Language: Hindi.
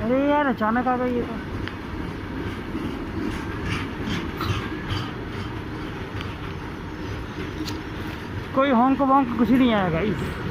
अरे यार अचानक आ गई ये तो। कोई होंक वोंक कुछ नहीं आया गाइस।